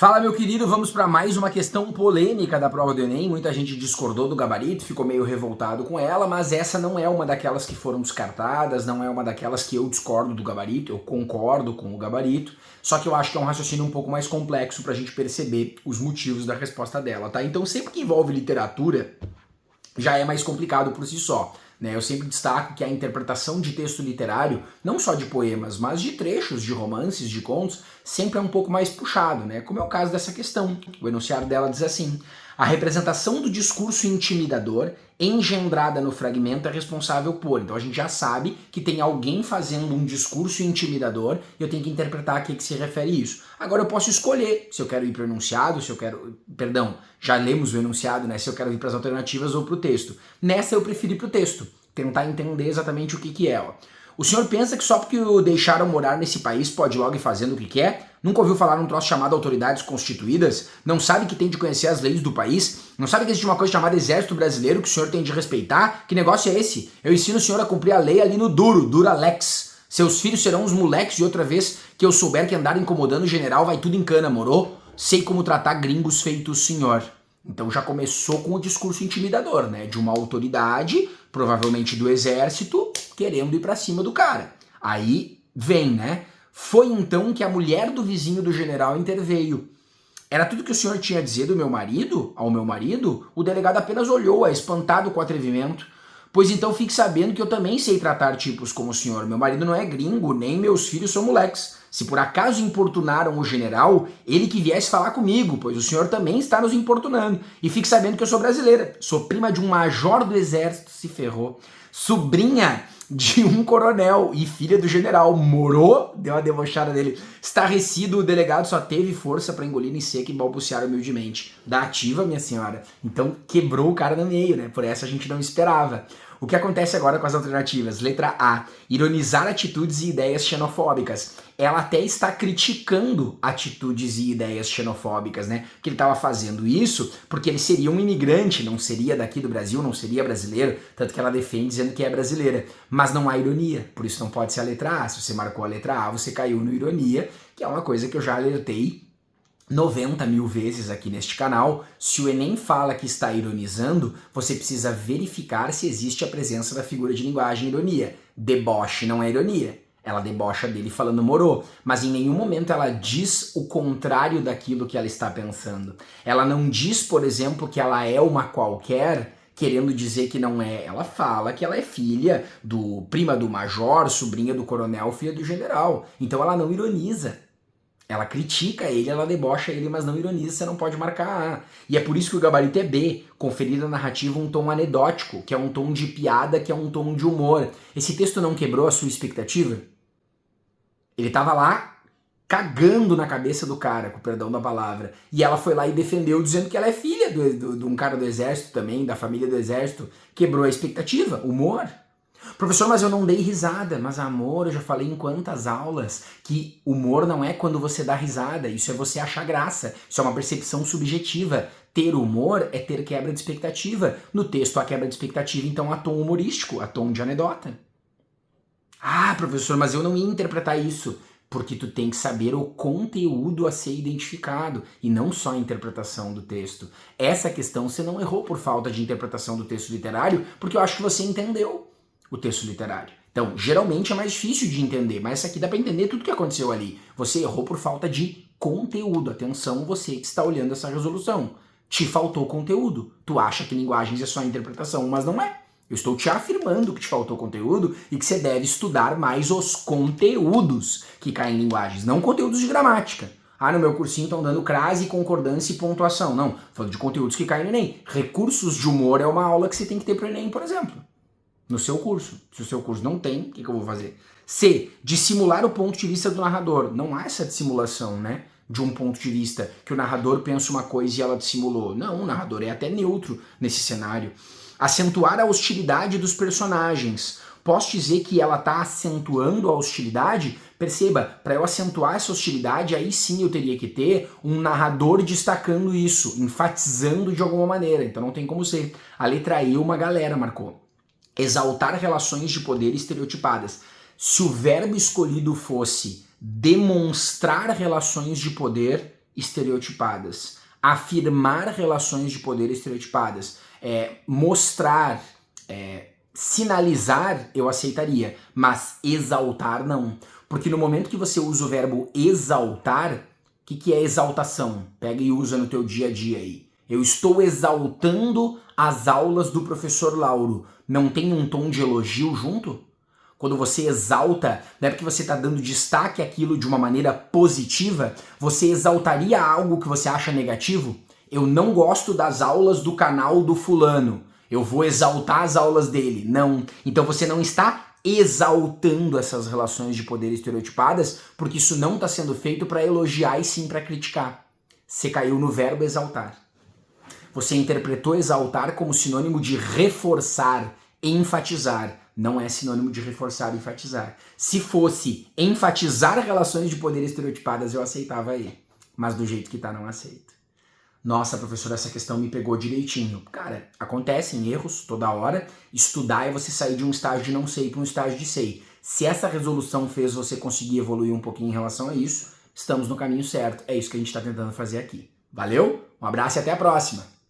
Fala, meu querido, vamos para mais uma questão polêmica da prova do Enem. Muita gente discordou do gabarito, ficou meio revoltado com ela, mas essa não é uma daquelas que foram descartadas, não é uma daquelas que eu discordo do gabarito, eu concordo com o gabarito, só que eu acho que é um raciocínio um pouco mais complexo para a gente perceber os motivos da resposta dela, tá? Então sempre que envolve literatura, já é mais complicado por si só. Eu sempre destaco que a interpretação de texto literário, não só de poemas, mas de trechos, de romances, de contos, sempre é um pouco mais puxado, como é o caso dessa questão. O enunciado dela diz assim: a representação do discurso intimidador engendrada no fragmento é responsável por. Então a gente já sabe que tem alguém fazendo um discurso intimidador e eu tenho que interpretar a que se refere isso. Agora eu posso escolher se eu quero ir para o enunciado, se eu quero... Perdão, já lemos o enunciado, se eu quero ir para as alternativas ou para o texto. Nessa eu prefiro ir para o texto, tentar entender exatamente o que é. O senhor pensa que só porque o deixaram morar nesse país pode logo ir fazendo o que quer? Nunca ouviu falar num troço chamado autoridades constituídas? Não sabe que tem de conhecer as leis do país? Não sabe que existe uma coisa chamada exército brasileiro que o senhor tem de respeitar? Que negócio é esse? Eu ensino o senhor a cumprir a lei ali no Duralex. Seus filhos serão os moleques e outra vez que eu souber que andar incomodando o general vai tudo em cana, morou? Sei como tratar gringos feito o senhor. Então já começou com o discurso intimidador, de uma autoridade, provavelmente do exército, querendo ir pra cima do cara. Aí vem, Foi então que a mulher do vizinho do general interveio. Era tudo que o senhor tinha a dizer ao meu marido? O delegado apenas olhou-a, espantado com o atrevimento. Pois então fique sabendo que eu também sei tratar tipos como o senhor. Meu marido não é gringo, nem meus filhos são moleques. Se por acaso importunaram o general, ele que viesse falar comigo, pois o senhor também está nos importunando. E fique sabendo que eu sou brasileira. Sou prima de um major do exército, se ferrou. Sobrinha de um coronel e filha do general. Morou? Deu uma debochada dele. Estarrecido, o delegado só teve força para engolir em seco e balbuciar humildemente. Da ativa, minha senhora. Então quebrou o cara no meio, Por essa a gente não esperava. O que acontece agora com as alternativas? Letra A, ironizar atitudes e ideias xenofóbicas. Ela até está criticando atitudes e ideias xenofóbicas, Que ele estava fazendo isso porque ele seria um imigrante, não seria daqui do Brasil, não seria brasileiro, tanto que ela defende dizendo que é brasileira. Mas não há ironia, por isso não pode ser a letra A. Se você marcou a letra A, você caiu no ironia, que é uma coisa que eu já alertei 90 mil vezes aqui neste canal. Se o Enem fala que está ironizando, você precisa verificar se existe a presença da figura de linguagem ironia. Deboche não é ironia. Ela debocha dele falando morou, mas em nenhum momento ela diz o contrário daquilo que ela está pensando. Ela não diz, por exemplo, que ela é uma qualquer, querendo dizer que não é. Ela fala que ela é filha prima do major, sobrinha do coronel, filha do general. Então ela não ironiza. Ela critica ele, ela debocha ele, mas não ironiza, você não pode marcar A. E é por isso que o gabarito é B, conferir a narrativa um tom anedótico, que é um tom de piada, que é um tom de humor. Esse texto não quebrou a sua expectativa? Ele tava lá cagando na cabeça do cara, com o perdão da palavra. E ela foi lá e defendeu, dizendo que ela é filha de um cara do exército também, da família do exército. Quebrou a expectativa, humor. Professor, mas eu não dei risada. Mas amor, eu já falei em quantas aulas que humor não é quando você dá risada, isso é você achar graça, isso é uma percepção subjetiva. Ter humor é ter quebra de expectativa. No texto há quebra de expectativa, então há tom humorístico, há tom de anedota. Ah, professor, mas eu não ia interpretar isso. Porque tu tem que saber o conteúdo a ser identificado e não só a interpretação do texto. Essa questão você não errou por falta de interpretação do texto literário, porque eu acho que você entendeu o texto literário. Então, geralmente é mais difícil de entender, mas essa aqui dá para entender tudo o que aconteceu ali. Você errou por falta de conteúdo. Atenção, você que está olhando essa resolução. Te faltou conteúdo. Tu acha que linguagens é só interpretação, mas não é. Eu estou te afirmando que te faltou conteúdo e que você deve estudar mais os conteúdos que caem em linguagens, não conteúdos de gramática. Ah, no meu cursinho estão dando crase, concordância e pontuação. Não, falando de conteúdos que caem no Enem. Recursos de humor é uma aula que você tem que ter para o Enem, por exemplo. No seu curso. Se o seu curso não tem, o que eu vou fazer? C. Dissimular o ponto de vista do narrador. Não há essa dissimulação, de um ponto de vista que o narrador pensa uma coisa e ela dissimulou. Não, o narrador é até neutro nesse cenário. Acentuar a hostilidade dos personagens. Posso dizer que ela está acentuando a hostilidade? Perceba, para eu acentuar essa hostilidade, aí sim eu teria que ter um narrador destacando isso, enfatizando de alguma maneira. Então não tem como ser. A letra E uma galera marcou. Exaltar relações de poder estereotipadas. Se o verbo escolhido fosse demonstrar relações de poder, estereotipadas. Afirmar relações de poder estereotipadas. Mostrar, sinalizar, eu aceitaria, mas exaltar não. Porque no momento que você usa o verbo exaltar, o que é exaltação? Pega e usa no teu dia a dia aí. Eu estou exaltando as aulas do professor Lauro. Não tem um tom de elogio junto? Quando você exalta, não é porque você está dando destaque àquilo de uma maneira positiva, você exaltaria algo que você acha negativo? Eu não gosto das aulas do canal do fulano. Eu vou exaltar as aulas dele. Não. Então você não está exaltando essas relações de poder estereotipadas, porque isso não está sendo feito para elogiar e sim para criticar. Você caiu no verbo exaltar. Você interpretou exaltar como sinônimo de reforçar, enfatizar. Não é sinônimo de reforçar e enfatizar. Se fosse enfatizar relações de poder estereotipadas, eu aceitava aí. Mas do jeito que tá, não aceito. Nossa, professor, essa questão me pegou direitinho. Cara, acontecem erros toda hora. Estudar é você sair de um estágio de não sei para um estágio de sei. Se essa resolução fez você conseguir evoluir um pouquinho em relação a isso, estamos no caminho certo. É isso que a gente está tentando fazer aqui. Valeu? Um abraço e até a próxima!